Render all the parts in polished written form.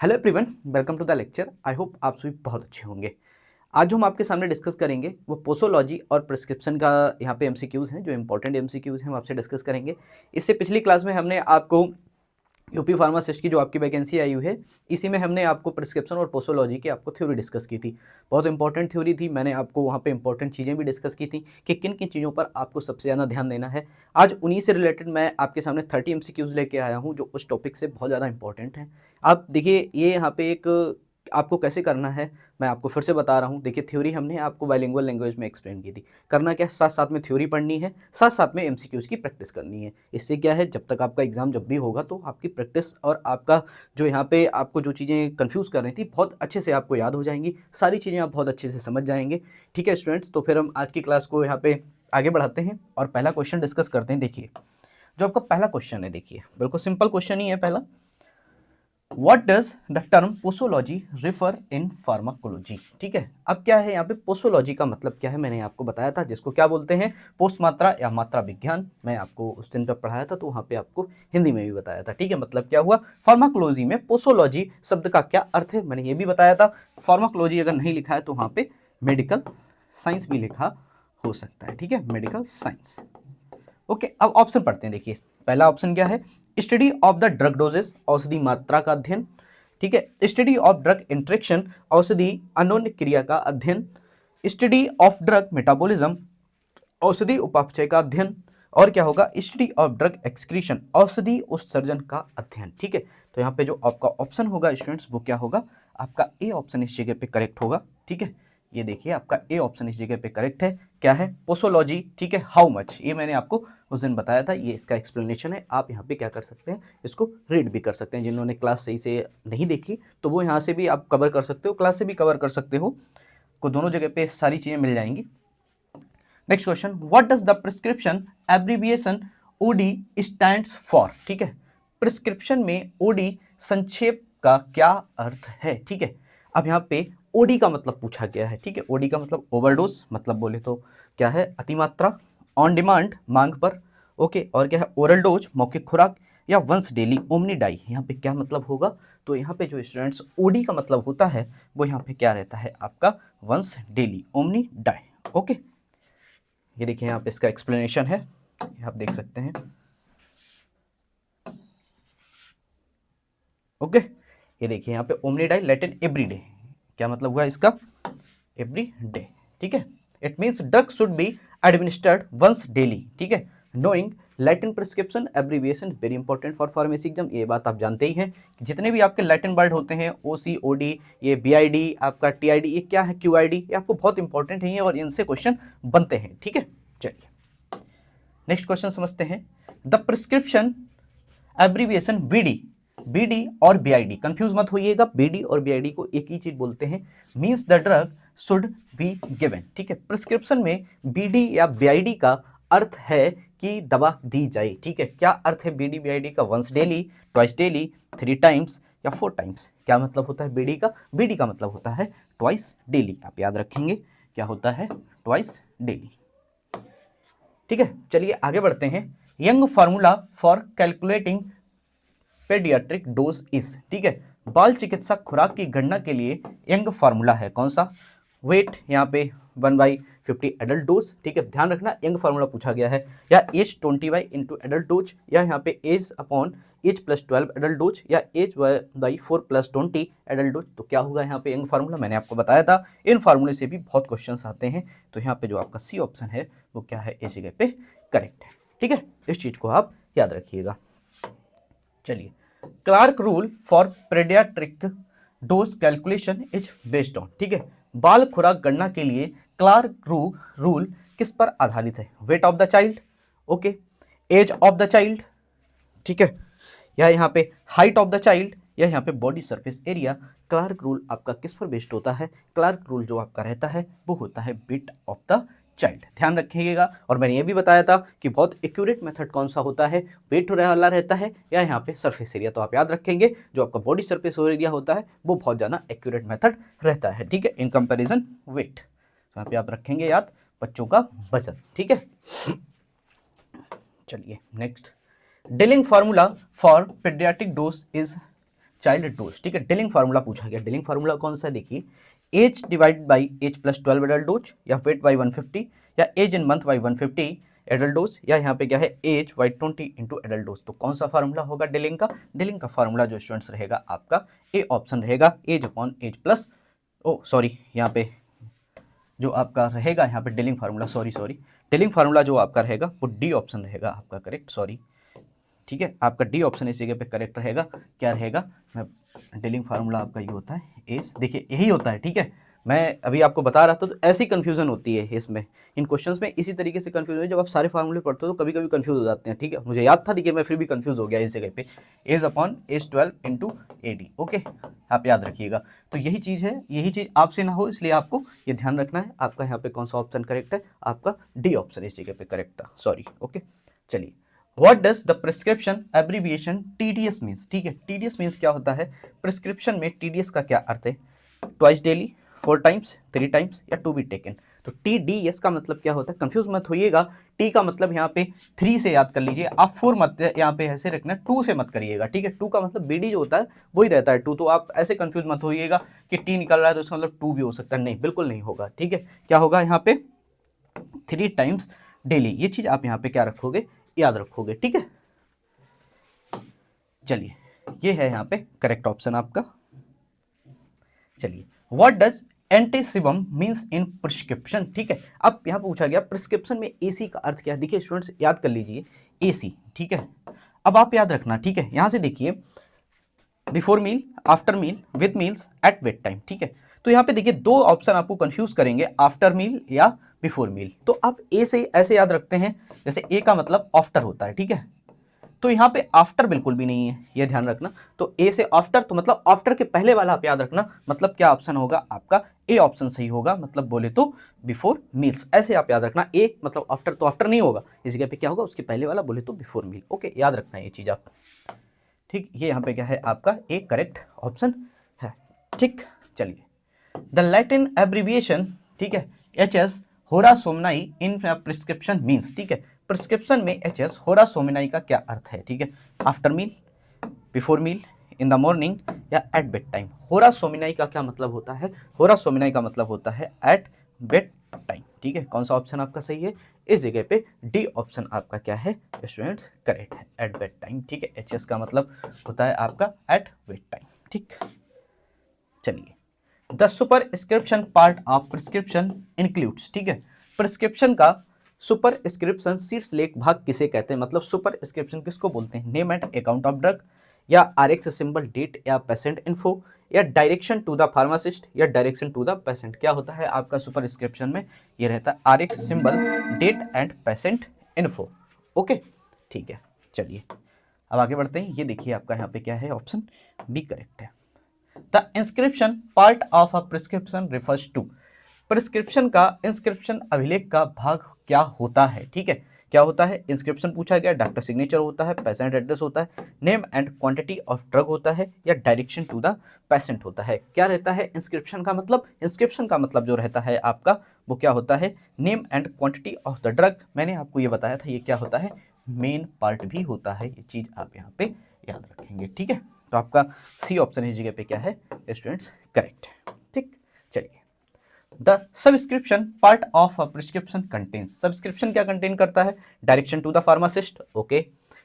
Hello everyone, welcome to the lecture. I hope आप सभी बहुत अच्छे होंगे। आज जो हम आपके सामने डिस्कस करेंगे वो पोसोलॉजी और प्रिस्क्रिप्शन का यहाँ पे एमसीक्यूज़ हैं, जो इंपॉर्टेंट एमसीक्यूज़ हैं हम आपसे डिस्कस करेंगे। इससे पिछली क्लास में हमने आपको यूपी फार्मासिस्ट की जो आपकी वैकेंसी आई हुई है, इसी में हमने आपको प्रिस्क्रिप्शन और पोसोलॉजी की आपको थ्योरी डिस्कस की थी। बहुत इंपॉर्टेंट थ्योरी थी। मैंने आपको वहाँ पे इंपॉर्टेंट चीज़ें भी डिस्कस की थी कि किन किन चीज़ों पर आपको सबसे ज़्यादा ध्यान देना है। आज उन्हीं से रिलेटेड मैं आपके सामने 30 एमसीक्यूज़ लेके आया हूँ, जो उस टॉपिक से बहुत ज़्यादा इंपॉर्टेंट हैं। आप देखिए, ये यहाँ पे एक आपको कैसे करना है मैं आपको फिर से बता रहा हूँ। देखिए, थ्योरी हमने आपको बाइलिंगुअल लैंग्वेज में एक्सप्लेन की थी। करना क्या है, साथ साथ में थ्योरी पढ़नी है, साथ साथ में एमसीक्यूज़ की प्रैक्टिस करनी है। इससे क्या है, जब तक आपका एग्जाम जब भी होगा तो आपकी प्रैक्टिस और आपका जो यहाँ पे आपको जो चीज़ें कंफ्यूज कर रही थी बहुत अच्छे से आपको याद हो जाएंगी, सारी चीज़ें आप बहुत अच्छे से समझ जाएंगे। ठीक है स्टूडेंट्स, तो फिर हम आज की क्लास को यहाँ पे आगे बढ़ाते हैं और पहला क्वेश्चन डिस्कस करते हैं। देखिए, जो आपका पहला क्वेश्चन है, देखिए बिल्कुल सिंपल क्वेश्चन ही है पहला। What does the term posology refer in pharmacology? ठीक है, अब क्या है यहाँ पे पोसोलॉजी का मतलब क्या है, मैंने आपको बताया था, जिसको क्या बोलते हैं, पोस्ट मात्रा या मात्रा विज्ञान। मैं आपको उस दिन पर पढ़ाया था तो वहाँ पे आपको हिंदी में भी बताया था। ठीक है, मतलब क्या हुआ, फार्माकोलॉजी में पोसोलॉजी शब्द का क्या अर्थ है मैंने ये भी बताया था। फार्माकोलॉजी अगर नहीं लिखा है तो वहाँ पे मेडिकल साइंस भी लिखा हो सकता है। ठीक है, मेडिकल साइंस। ओके, अब ऑप्शन पढ़ते हैं। देखिए, पहला ऑप्शन क्या है, study of the drug doses, औषधि मात्रा का अध्ययन। ठीक है, स्टडी ऑफ ड्रग इंट्रेक्शन, औषधि अन्योन्य क्रिया का अध्ययन। स्टडी ऑफ ड्रग मेटाबॉलिज्म, औषधि उपापचय का अध्ययन। और क्या होगा, स्टडी ऑफ ड्रग एक्सक्रीशन, औषधि उत्सर्जन का अध्ययन। ठीक है, तो यहाँ पे जो आपका ऑप्शन होगा स्टूडेंट्स, वो क्या होगा, आपका ए ऑप्शन इस जगह पे करेक्ट होगा। ठीक है, ये देखिए आपका ए ऑप्शन इस जगह पे करेक्ट है। क्या है, पोसोलॉजी। ठीक है, हाउ मच, ये मैंने आपको उस दिन बताया था, ये इसका एक्सप्लेनेशन है। आप यहाँ पे क्या कर सकते हैं, इसको रीड भी कर सकते हैं। जिन्होंने क्लास सही से नहीं देखी तो वो यहाँ से भी आप कवर कर सकते हो, क्लास से भी कवर कर सकते हो, को दोनों जगह पे सारी चीज़ें मिल जाएंगी। Next question, what does the prescription abbreviation OD stands for? ठीक है, प्रिस्क्रिप्शन में ओडी संक्षेप का क्या अर्थ है? ठीक है, अब यहाँ पे ओडी का मतलब पूछा गया है। ठीक है, ओडी का मतलब ओवरडोज, मतलब बोले तो क्या है, अतिमात्रा, ऑन डिमांड मांग पर, ओके, और क्या है, ओरल डोज मौखिक खुराक, या वंस डेली ओमनी डाई। यहाँ पे क्या मतलब होगा, तो यहाँ पे जो स्टूडेंट्स ओडी का मतलब होता है वो यहाँ पे क्या रहता है आपका, once daily omni die. Okay, ये देखिए यहाँ पे इसका एक्सप्लेनेशन है, ये आप देख सकते हैं। ओके, ये देखिए यहाँ पे omni die Latin every day, क्या मतलब हुआ इसका, एवरी डे। ठीक है, it means drug should be administered once daily. ठीक है, knowing Latin prescription abbreviation very important for pharmacy exam, ये बात आप जानते ही हैं। जितने भी आपके लैटिन वर्ड होते हैं, ओसी ओडी, ये बीआईडी, आपका टीआईडी, ये क्या है, क्यूआईडी, ये आपको बहुत इंपॉर्टेंट है और इनसे क्वेश्चन बनते हैं। ठीक है, चलिए नेक्स्ट क्वेश्चन समझते हैं। The prescription abbreviation BD, BD और बीआईडी कंफ्यूज मत होइएगा, बीडी और बीआईडी को एक ही चीज बोलते हैं, means the drug should be given. ठीक है, प्रिस्क्रिप्शन में बीडी या बीआईडी का अर्थ है कि दवा दी जाए। ठीक है, क्या अर्थ है बीडी बीआईडी का, once daily, twice daily, 3 times या 4 टाइम्स। क्या मतलब होता है बीडी का, बीडी का मतलब होता है ट्वाइस डेली, आप याद रखेंगे क्या होता है, ट्वाइस डेली। ठीक है, चलिए आगे बढ़ते हैं। Young formula for calculating paediatric dose is. ठीक है, बाल चिकित्सा खुराक की गणना के लिए यंग फार्मूला है कौन सा, वेट यहाँ पे 1/50 एडल्ट डोज। ठीक है, ध्यान रखना यंग फार्मूला पूछा गया है, या एज 20 इंटू एडल्ट डोज, या यहाँ पे age upon age plus 12 adult dose, या एज बाई 4 + 20 एडल्ट डोज। तो क्या होगा यहाँ पे यंग फार्मूला, मैंने आपको बताया था इन फार्मूले से भी बहुत क्वेश्चन आते हैं। तो यहाँ पे जो आपका सी ऑप्शन है वो क्या है, इस जगह पे करेक्ट है। ठीक है, इस चीज को आप याद रखिएगा। चलिए, Clark rule for paediatric dose calculation is based on. ठीक है, बाल खुराक गणना के लिए क्लार्क रूल किस पर आधारित है, weight of the child, okay, age of the child, ठीक है, या यहाँ पे हाइट ऑफ द चाइल्ड, या यहाँ पे body surface area. Clark rule आपका किस पर बेस्ड होता है, क्लार्क रूल जो आपका रहता है वो होता है वेट ऑफ द चाइल्ड, ध्यान रखिएगा। और मैंने ये भी बताया था कि बहुत एक्यूरेट मेथड कौन सा होता है, वेट वाला रहता है या यहाँ पे सरफेस एरिया। तो आप याद रखेंगे जो आपका बॉडी सरफेस एरिया होता है वो बहुत ज़्यादा एक्यूरेट मेथड रहता है। ठीक है, इन कंपेरिजन वेट, तो यहाँ पे आप रखेंगे याद बच्चों का वजन। ठीक है, चलिए next, dealing formula for paediatric dose is child dose, ठीक है। डिलिंग फार्मूला पूछा गया, डिलिंग फार्मूला कौन सा है, देखिए age divide by age plus 12 adult dose, या वेट बाई 150, या age in month by 150 adult dose, या यहाँ पे क्या है age by 20 into adult dose. तो कौन सा फार्मूला होगा डिलिंग का? डिलिंग का फार्मूला जो स्टूडेंट्स रहेगा आपका ए ऑप्शन रहेगा, एज अपॉन एज प्लस, ओ सॉरी यहाँ पे जो आपका रहेगा यहाँ पे dealing formula, sorry dealing formula जो आपका रहेगा वो डी ऑप्शन रहेगा आपका करेक्ट, सॉरी, ठीक है। आपका डी ऑप्शन इस जगह पे करेक्ट रहेगा। क्या रहेगा, मैं डिलिंग फार्मूला आपका ये होता है एज, देखिए यही होता है, ठीक है। मैं अभी आपको बता रहा था, तो ऐसी कंफ्यूजन होती है इसमें, इन क्वेश्चंस में इसी तरीके से कंफ्यूजन, जब आप सारे फार्मूले पढ़ते हो तो कभी कभी कंफ्यूज हो जाते हैं, ठीक है। मुझे याद था, देखिए मैं फिर भी कंफ्यूज हो गया इस जगह पे, age upon age 12 into AD, okay, आप याद रखिएगा। तो यही चीज़ है, यही चीज़ आपसे ना हो इसलिए आपको ये ध्यान रखना है। आपका यहाँ पे कौन सा ऑप्शन करेक्ट है, आपका डी ऑप्शन इस जगह पे करेक्ट था, सॉरी, ओके। चलिए, What does the prescription abbreviation TDS means? ठीक है, TDS means क्या होता है? प्रिस्क्रिप्शन में TDS का क्या अर्थ है? ट्वाइस डेली, 4 टाइम्स, 3 टाइम्स, या टू बी टेकन। तो TDS का मतलब क्या होता है? कंफ्यूज मत होइएगा, T का मतलब यहाँ पे 3 से याद कर लीजिए आप, 4 मत यहाँ पे ऐसे रखना, 2 से मत करिएगा, ठीक है। 2 का मतलब BD जो होता है वही रहता है 2, तो आप ऐसे कंफ्यूज मत होइएगा कि T निकल रहा है तो इसका मतलब 2 भी हो सकता है, नहीं, बिल्कुल नहीं होगा, ठीक है। क्या होगा यहाँ पे 3 टाइम्स डेली, ये चीज आप यहाँ पे क्या रखोगे, याद रखोगे, ठीक है। चलिए, ये है यहाँ पे करेक्ट ऑप्शन आपका। चलिए, what does ante cibum means in prescription, ठीक है। अब यहाँ पूछा गया प्रिस्क्रिप्शन में एसी का अर्थ क्या है, देखिए स्टूडेंट्स याद कर लीजिए एसी, ठीक है। अब आप याद रखना, ठीक है, यहां से देखिए before meal, after meal, with meals, at bed time, ठीक है। तो यहाँ पे देखिए 2 ऑप्शन आपको कंफ्यूज करेंगे, आफ्टर मील या बिफोर मील। तो आप ए से ऐसे याद रखते हैं, जैसे ए का मतलब आफ्टर होता है, ठीक है। तो यहाँ पे आफ्टर बिल्कुल भी नहीं है, ये ध्यान रखना। तो ए से आफ्टर, तो मतलब आफ्टर के पहले वाला आप याद रखना, मतलब क्या ऑप्शन होगा आपका, ए ऑप्शन सही होगा, मतलब बोले तो बिफोर मील्स, ऐसे आप याद रखना। ए मतलब आफ्टर, तो आफ्टर नहीं होगा, इस जगह पे क्या होगा, उसके पहले वाला बोले तो बिफोर मील, ओके, याद रखना ये चीज आप, ठीक। ये यहाँ पे क्या है आपका ए करेक्ट ऑप्शन है, ठीक। चलिए, द लैटिन एब्रीविएशन, ठीक है, HS होरा सोमनाई इन प्रिस्क्रिप्शन मीन्स, ठीक है। प्रिस्क्रिप्शन में HS होरा सोमनाई का क्या अर्थ है, ठीक है। After meal, before meal, in the morning, या at bed time. Hora somni का क्या मतलब होता है, होरा सोमनाई का मतलब होता है एट बेड टाइम, ठीक है। कौन सा ऑप्शन आपका सही है, इस जगह पे डी ऑप्शन आपका क्या है स्टूडेंट्स, करेक्ट है, एट बेड टाइम, ठीक है। HS का मतलब होता है आपका एट बेड टाइम, ठीक। चलिए, the superscription part of prescription includes, ठीक है। प्रिस्क्रिप्शन का सुपरस्क्रिप्शन शीर्षलेख भाग किसे कहते हैं, मतलब सुपरस्क्रिप्शन किसको बोलते हैं? Name and account of drug, या RX सिंबल, डेट, या पेशेंट इन्फो, या डायरेक्शन टू द फार्मासिस्ट, या डायरेक्शन टू द पेशेंट। क्या होता है आपका सुपरस्क्रिप्शन में, ये रहता है RX symbol, date and patient info, okay, ठीक है। चलिए, अब आगे बढ़ते हैं। ये देखिए आपका यहाँ पे क्या है, ऑप्शन बी करेक्ट है। The inscription part of a prescription refers to, prescription का इंस्क्रिप्शन अभिलेख का भाग क्या होता है, ठीक है। क्या होता है, इंस्क्रिप्शन पूछा गया, डॉक्टर सिग्नेचर होता है, पेशेंट एड्रेस होता है, name and quantity of drug होता है, या डायरेक्शन टू द पेशेंट होता है। क्या रहता है इंस्क्रिप्शन का मतलब, इंस्क्रिप्शन का मतलब जो रहता है आपका वो क्या होता है, name and quantity of the drug. मैंने आपको ये बताया था, ये क्या होता है, मेन पार्ट भी होता है, ये चीज आप यहाँ पे याद रखेंगे, ठीक है। तो आपका सी ऑप्शन इस जगह पे क्या है स्टूडेंट्स, करेक्ट है, ठीक। चलिए, the subscription part of a prescription contains, subscription क्या कंटेन करता है, direction to the pharmacist, okay,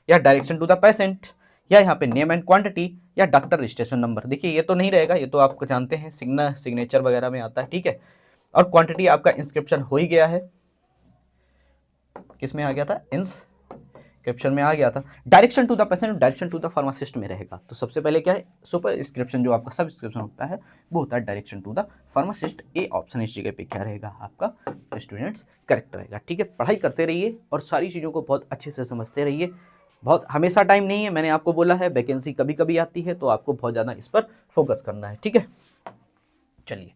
या डायरेक्शन टू द पेशेंट, या यहाँ पे नेम एंड क्वांटिटी, या डॉक्टर रजिस्ट्रेशन नंबर। देखिए ये तो नहीं रहेगा, ये तो आपको जानते हैं सिग्नेचर वगैरह में आता है, ठीक है। और क्वांटिटी आपका इंस्क्रिप्शन हो ही गया है, किस में आ गया था, इंस्क्रिप्शन में आ गया था। Direction to the patient, direction to the pharmacist में रहेगा। तो सबसे पहले क्या है, सुपरस्क्रिप्शन जो आपका सब्सक्रिप्शन होता है वो होता है direction to the pharmacist. A option इस जगह पे क्या रहेगा आपका स्टूडेंट्स, करेक्ट रहेगा, ठीक है। पढ़ाई करते रहिए और सारी चीज़ों को बहुत अच्छे से समझते रहिए। बहुत हमेशा टाइम नहीं है, मैंने आपको बोला है वैकेंसी कभी कभी आती है, तो आपको बहुत ज़्यादा इस पर फोकस करना है, ठीक है। चलिए,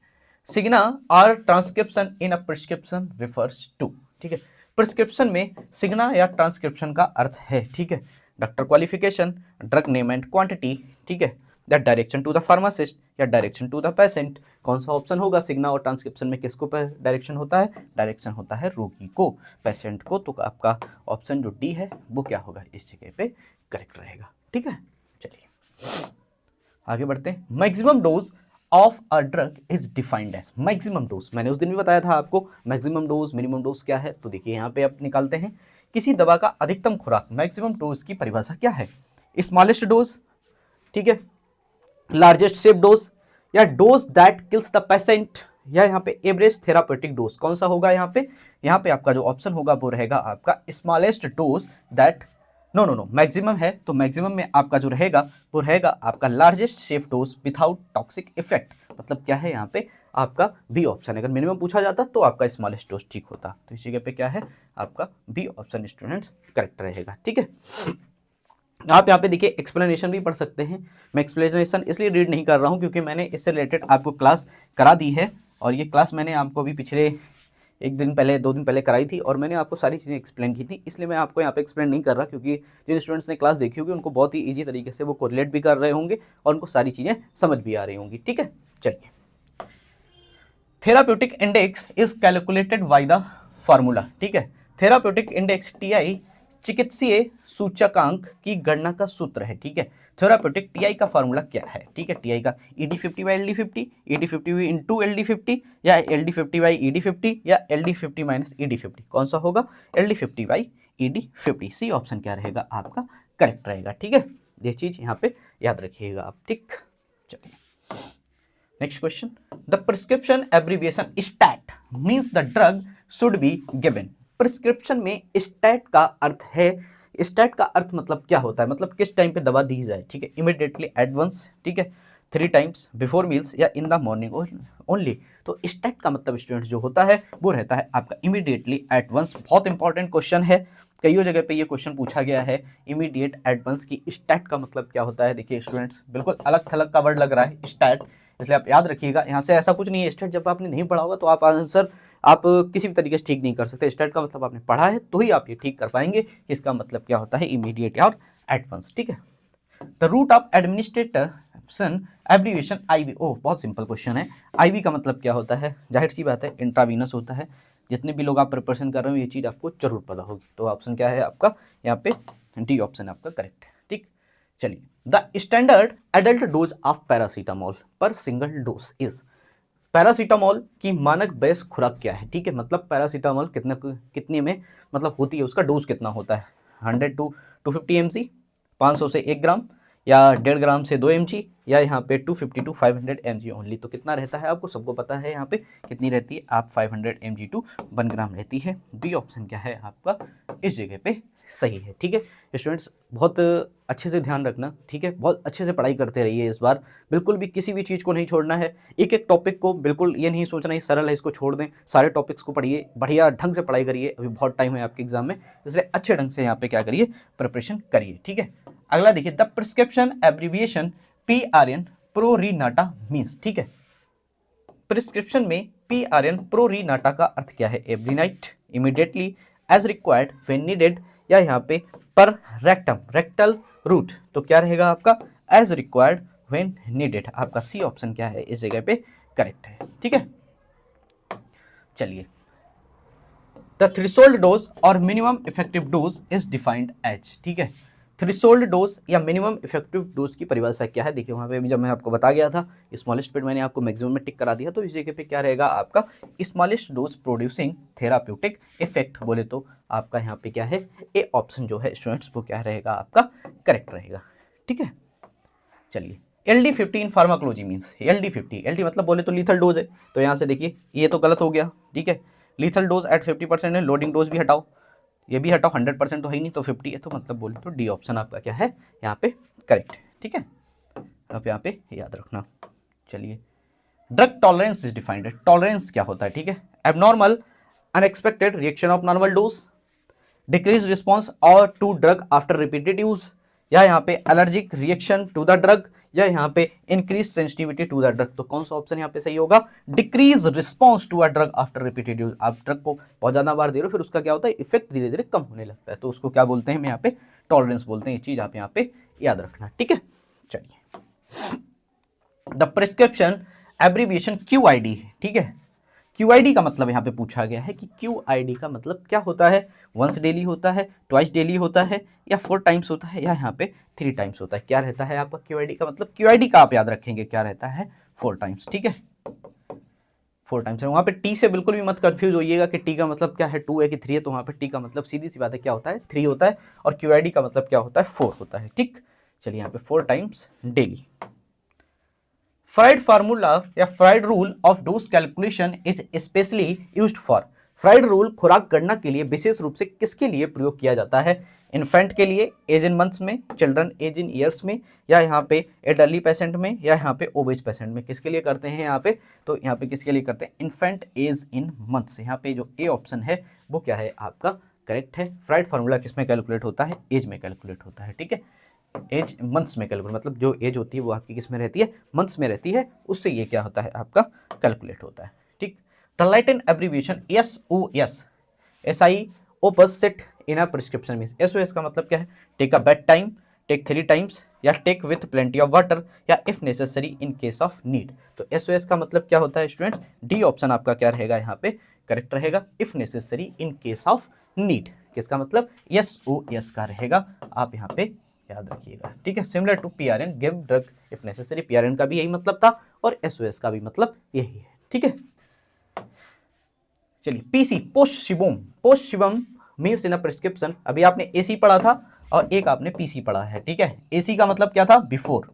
सिग्ना और transcription in a prescription refers to, ठीक है। प्रिस्क्रिप्शन में सिग्ना या ट्रांसक्रिप्शन का अर्थ है, ठीक है, doctor qualification, drug name and quantity, ठीक है, या डायरेक्शन टू द फार्मासिस्ट, या डायरेक्शन टू द पेशेंट। कौन सा ऑप्शन होगा, सिग्ना और ट्रांसक्रिप्शन में किसको डायरेक्शन होता है, डायरेक्शन होता है रोगी को, पेशेंट को। तो आपका ऑप्शन जो डी है वो क्या होगा, इस जगह पे करेक्ट रहेगा, ठीक है। चलिए, आगे बढ़ते हैं। Maximum dose of a drug is defined as, maximum dose मैंने उस दिन भी बताया था आपको मैक्सिमम डोज मिनिमम डोज क्या है। तो देखिए यहाँ पे आप निकालते हैं किसी दवा का अधिकतम खुराक, मैक्सिमम डोज की परिभाषा क्या है, स्मॉलेस्ट डोज, ठीक है, लार्जेस्ट सेफ डोज, या dose that kills the patient, या यहाँ पे एवरेज थेरापेटिक डोज। कौन सा होगा यहाँ पे आपका जो ऑप्शन होगा वो रहेगा आपका smallest dose that, no maximum है तो मैक्सिमम में आपका जो रहेगा वो रहेगा आपका largest safe dose without toxic effect. मतलब क्या है यहाँ पे आपका बी ऑप्शन। अगर मिनिमम पूछा जाता तो आपका स्मॉलेस्ट डोज ठीक होता, तो इसी जगह पे क्या है आपका बी ऑप्शन स्टूडेंट्स करेक्ट रहेगा। ठीक है, आप यहाँ पे देखिए एक्सप्लेनेशन भी पढ़ सकते हैं। मैं एक्सप्लेनेशन इसलिए रीड नहीं कर रहा हूँ क्योंकि मैंने इससे रिलेटेड आपको क्लास करा दी है, और ये क्लास मैंने आपको अभी पिछले 2 दिन पहले कराई थी, और मैंने आपको सारी चीज़ें एक्सप्लेन की थी, इसलिए मैं आपको यहाँ पे एक्सप्लेन नहीं कर रहा, क्योंकि जिन स्टूडेंट्स ने क्लास देखी होगी उनको बहुत ही ईजी तरीके से वो कोरिलेट भी कर रहे होंगे और उनको सारी चीज़ें समझ भी आ रही होंगी। ठीक है, चलिए, therapeutic index is calculated by the formula. ठीक है, थेराप्यूटिक इंडेक्स टीआई चिकित्सीय सूचकांक की गणना का सूत्र है। ठीक है, थेराप्यूटिक टीआई का फार्मूला क्या है, ठीक है, टीआई का ED50 by LD50, ED50 into LD50, या LD50 बाई ED50, या LD50 माइनस ED50, कौन सा होगा, LD50 by ED50। C option क्या रहेगा आपका करेक्ट रहेगा। ठीक है, ये चीज यहाँ पे याद रखिएगा आप। ठीक, चलिए next question, the prescription abbreviation stat means the drug should be given. Prescription में स्टैट का अर्थ है, स्टैट का अर्थ मतलब क्या होता है, मतलब किस टाइम पे दवा दी जाए। ठीक है, इमीडिएटली एट वंस, ठीक है, 3 टाइम्स बिफोर मील्स, या इन द मॉर्निंग ओनली। तो स्टैट का मतलब स्टूडेंट्स जो होता है वो रहता है आपका इमीडिएटली एट वंस। बहुत इंपॉर्टेंट क्वेश्चन है, कईयों जगह पे ये क्वेश्चन पूछा गया है, इमीडिएट एट वंस की स्टैट का मतलब क्या होता है। देखिए स्टूडेंट्स बिल्कुल अलग थलग का वर्ड लग रहा है स्टैट, इसलिए आप याद रखिएगा। यहाँ से ऐसा कुछ नहीं है, स्टैट जब आपने नहीं पढ़ा होगा तो आप आंसर आप किसी भी तरीके से ठीक नहीं कर सकते। स्टैट का मतलब आपने पढ़ा है तो ही आप ये ठीक कर पाएंगे कि इसका मतलब क्या होता है इमीडिएट और एडवांस। ठीक है, the route of administration abbreviation IV. Oh बहुत सिंपल क्वेश्चन है, आईवी का मतलब क्या होता है, जाहिर सी बात है इंट्रावीनस होता है। जितने भी लोग आप प्रिपरेशन कर रहे हो ये चीज़ आपको जरूर पता होगी। तो ऑप्शन क्या है आपका यहाँ पे डी ऑप्शन आपका करेक्ट है। ठीक, चलिए, the standard adult dose of paracetamol पर सिंगल डोज इज। पैरासीटामोल की मानक बेस खुराक क्या है। ठीक है, मतलब पैरासीटामोल कितने में मतलब होती है, उसका डोज कितना होता है, 100 to 250 mg, 500 से 1 ग्राम, या 1.5 ग्राम से 2 mg, या यहाँ पे 250 to 500 mg ओनली। तो कितना रहता है आपको सबको पता है, यहाँ पे कितनी रहती है आप 500 mg to 1 ग्राम रहती है। बी ऑप्शन क्या है आपका इस जगह पे सही है। ठीक है स्टूडेंट्स, बहुत अच्छे से ध्यान रखना, ठीक है, बहुत अच्छे से पढ़ाई करते रहिए इस बार, बिल्कुल भी किसी भी चीज़ को नहीं छोड़ना है। एक एक टॉपिक को बिल्कुल ये नहीं सोचना है सरल है इसको छोड़ दें, सारे टॉपिक्स को पढ़िए, बढ़िया ढंग से पढ़ाई करिए। अभी बहुत टाइम है आपके एग्जाम में, इसलिए अच्छे ढंग से यहाँ पे क्या करिए प्रिपरेशन करिए। ठीक है, अगला देखिए, the prescription abbreviation PRN pro re nata means. ठीक है, प्रिस्क्रिप्शन में PRN प्रोरीनाटा का अर्थ क्या है, every night, immediately, as required, when needed, या यहाँ पे पर रेक्टम रेक्टल रूट। तो क्या रहेगा आपका एज रिक्वायर्ड व्हेन नीडेड। आपका सी ऑप्शन क्या है इस जगह पे करेक्ट है। ठीक है, चलिए, द थ्रेशोल्ड डोज और minimum effective dose is defined as. ठीक है, थ्रेशोल्ड डोज या मिनिमम इफेक्टिव डोज की परिभाषा क्या है। देखिए वहाँ पे अभी जब मैं आपको बता गया था स्मॉलेस्ट पे मैंने आपको मैक्सिमम में टिक करा दिया, तो इस जगह पे क्या रहेगा आपका smallest dose producing therapeutic effect. बोले तो आपका यहाँ पे क्या है ए ऑप्शन जो है स्टूडेंट्स वो क्या रहेगा आपका करेक्ट रहेगा। ठीक है, चलिए, LD50 इन फार्माकोलॉजी मीन्स, LD50 LD मतलब बोले तो लीथल डोज है, तो यहाँ से देखिए ये तो गलत हो गया। ठीक है, लीथल डोज एट 50% है, लोडिंग डोज भी हटाओ, ये भी हटाओ, 100% तो है ही नहीं, तो 50 है, तो मतलब बोले तो डी ऑप्शन आपका क्या है यहाँ पे करेक्ट है। ठीक है, अब यहाँ पे याद रखना। चलिए, ड्रग टॉलरेंस इज डिफाइंड है, टॉलरेंस क्या होता है। ठीक है, abnormal unexpected reaction of normal dose, decrease response और to drug after repeated use, या यहाँ पे allergic reaction to the drug, या यहाँ पे increase sensitivity to the drug. तो कौन सा ऑप्शन यहाँ पे सही होगा, decrease response to a drug after repeated use. आप ड्रग को बहुत ज्यादा बार दे रहे हो फिर उसका क्या होता है इफेक्ट धीरे धीरे कम होने लगता है, तो उसको क्या बोलते हैं, यहाँ पे टॉलरेंस बोलते हैं। ये चीज आप यहाँ पे याद रखना। ठीक है, चलिए, द प्रिस्क्रिप्शन एब्रीविएशन QID है। ठीक है, QID का मतलब यहाँ पे पूछा गया है कि QID का मतलब क्या होता है, वंस डेली होता है, ट्वाइस डेली होता है, या 4 टाइम्स होता है, या यहाँ पे 3 टाइम्स होता है। क्या रहता है आपका QID का मतलब, QID का आप याद रखेंगे क्या रहता है, 4 टाइम्स। ठीक है, 4 टाइम्स। वहाँ पे टी से बिल्कुल भी मत कंफ्यूज होइएगा कि टी का मतलब क्या है, 2 है कि 3 है, तो वहाँ पे टी का मतलब सीधी सी बात है क्या होता है, 3 होता है, और QID का मतलब क्या होता है, 4 होता है। ठीक, चलिए यहाँ पे 4 टाइम्स डेली। फ्राइड फार्मूला या fried rule of dose calculation is specially used for. Fried rule खुराक गणना के लिए विशेष रूप से किसके लिए प्रयोग किया जाता है, इन्फेंट के लिए एज इन मंथ्स में, चिल्ड्रन एज इन ईयर्स में, या यहाँ पे एडल्टली पेशेंट में, या यहाँ पे ओबेज पेशेंट में, किसके लिए करते हैं यहाँ पे, तो यहाँ पे किसके लिए करते हैं, इन्फेंट एज इन मंथ्स। यहाँ पे जो ए ऑप्शन है वो क्या है आपका करेक्ट है। फ्राइड फार्मूला किस में कैलकुलेट होता है, एज में कैलकुलेट होता है। ठीक है, एज मंथ्स में कैलकुलेट, मतलब जो एज होती है वो आपकी किस में रहती है, मंथ्स में रहती है, उससे ये क्या होता है आपका कैलकुलेट होता है। ठीक, the Latin abbreviation SOS, SI opposite in a prescription means, SOS का मतलब क्या है, take a bed time, take 3 times, या take with plenty of water, या if necessary in case of need. तो SOS का मतलब क्या होता है स्टूडेंट्स, डी ऑप्शन आपका क्या रहेगा यहाँ पे करेक्ट रहेगा, if necessary in case of need. किसका मतलब, SOS का रहेगा, आप यहाँ पे याद रखिएगा। ठीक है, similar to PRN, give drug if necessary, PRN का भी यही मतलब था और SOS का भी मतलब यही है। ठीक है, चलिए PC post means in a prescription. अभी आपने AC पढ़ा था और एक आपने PC पढ़ा है। ठीक है, AC का मतलब क्या था, बिफोर।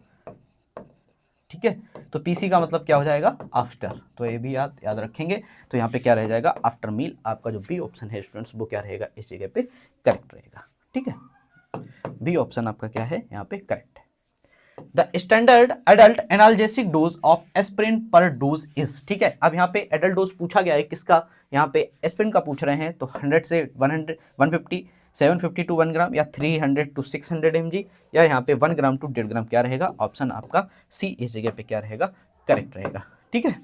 ठीक है, तो PC का मतलब क्या हो जाएगा, आफ्टर। तो ये भी याद रखेंगे। तो यहाँ पे क्या रह जाएगा, आफ्टर मील। आपका जो बी ऑप्शन है स्टूडेंट्स वो क्या रहेगा, इस जगह पे करेक्ट रहेगा। ठीक है, बी ऑप्शन आपका क्या है यहाँ पे करेक्ट है। The standard adult analgesic dose of aspirin पर डोज इज। ठीक है, अब यहाँ पे एडल्ट डोज पूछा गया है किसका, यहाँ पे एस्पिरिन का पूछ रहे हैं, तो 100 से 100, 150, 750 टू 1 ग्राम, या 300 टू 600 mg, या यहाँ पे 1 ग्राम टू 1.5 ग्राम। क्या रहेगा ऑप्शन आपका सी इस जगह पे क्या रहेगा करेक्ट रहेगा। ठीक है,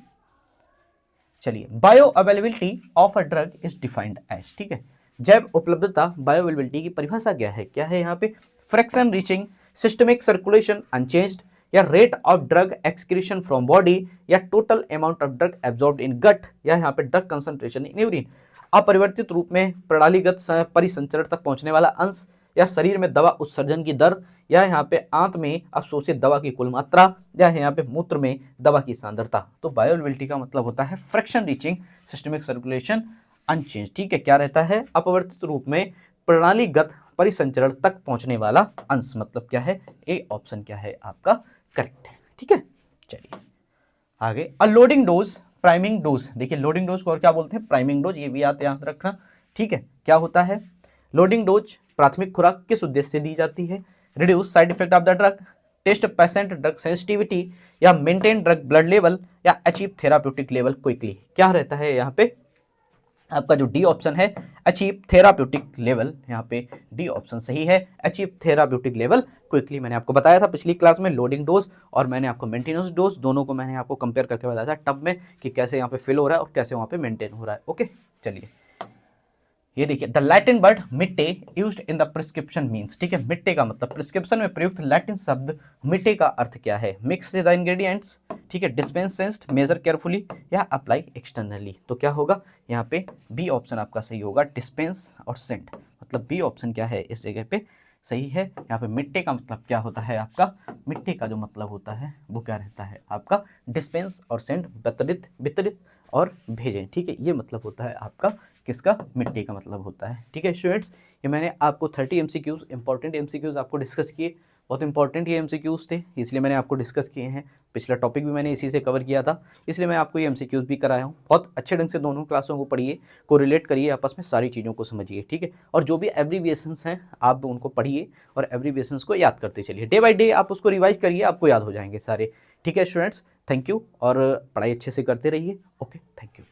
चलिए bioavailability of a drug is defined as. ठीक है, जैव उपलब्धता, बायो अवेलेबिलिटी की परिभाषा क्या है यहाँ पे, fraction reaching systemic circulation unchanged, या rate of drug excretion from body, या total amount of drug absorbed in gut, या यहाँ पे ड्रग कंसंट्रेशन इन यूरिन। अपरिवर्तित रूप में प्रणालीगत परिसंचरण तक पहुंचने वाला अंश, या शरीर में दवा उत्सर्जन की दर, या यहाँ पे आंत में अवशोषित दवा की कुल मात्रा, या यहाँ पे मूत्र में दवा की सांद्रता। तो बायोअवेलेबिलिटी का मतलब होता है fraction reaching systemic circulation unchanged. ठीक है, क्या रहता है, अपरिवर्तित रूप में प्रणालीगत परिसंचरण तक पहुंचने वाला अंश, मतलब क्या है, ए ऑप्शन क्या है आपका करेक्ट है। ठीक है, चलिए आगे, अनलोडिंग डोज प्राइमिंग डोज। देखिए लोडिंग डोज को और क्या बोलते हैं, प्राइमिंग डोज, ये भी याद रखना। ठीक है, क्या होता है, लोडिंग डोज प्राथमिक खुराक किस उद्देश्य से दी जाती है, reduce side effect of the drug, test patient drug sensitivity, या मेंटेन ड्रग ब्लड लेवल, या अचीव थेराप्यूटिक लेवल क्विकली। क्या रहता है यहाँ पे आपका जो डी ऑप्शन है, अचीव थेराप्यूटिक लेवल। यहाँ पे डी ऑप्शन सही है, अचीव थेराप्यूटिक लेवल क्विकली। मैंने आपको बताया था पिछली क्लास में लोडिंग डोज और मैंने आपको मेंटेनेंस डोज, दोनों को मैंने आपको कंपेयर करके बताया था टब में कि कैसे यहाँ पे फिल हो रहा है और कैसे वहाँ पे मेंटेन हो रहा है। ओके, चलिए ये देखिए, the Latin word mitte used in the prescription means. ठीक है, मिट्टे का मतलब प्रिस्क्रिप्शन में प्रयुक्त लैटिन शब्द मिट्टे का अर्थ क्या है, मिक्स द इंग्रेडिएंट्स, ठीक है, डिस्पेंस सेंस्ड, मेजर केयरफुली, या अप्लाई एक्सटर्नली। तो क्या होगा यहाँ पे बी ऑप्शन आपका सही होगा, डिस्पेंस और सेंड, मतलब बी ऑप्शन क्या है इस जगह पे सही है। यहाँ पे मिट्टे का मतलब क्या होता है आपका, मिट्टे का जो मतलब होता है वो क्या रहता है आपका डिस्पेंस और सेंड, वितरित और भेजें। ठीक है, ये मतलब होता है आपका किसका, मिट्टी का मतलब होता है। ठीक है स्टूडेंट्स, ये मैंने आपको 30 MCQs इंपॉर्टेंट MCQs आपको डिस्कस किए, बहुत इंपॉर्टेंट ये MCQs थे इसलिए मैंने आपको डिस्कस किए हैं। पिछला टॉपिक भी मैंने इसी से कवर किया था इसलिए मैं आपको ये MCQs भी कराया हूँ। बहुत अच्छे ढंग से दोनों क्लासों को पढ़िए, को रिलेट करिए आपस में, सारी चीज़ों को समझिए। ठीक है, और जो भी एब्रीविएशंस हैं आप उनको पढ़िए और एब्रीविएशंस को याद करते चलिए, डे बाई डे आप उसको रिवाइज करिए, आपको याद हो जाएंगे सारे। ठीक है स्टूडेंट्स, थैंक यू, और पढ़ाई अच्छे से करते रहिए। Okay, thank you.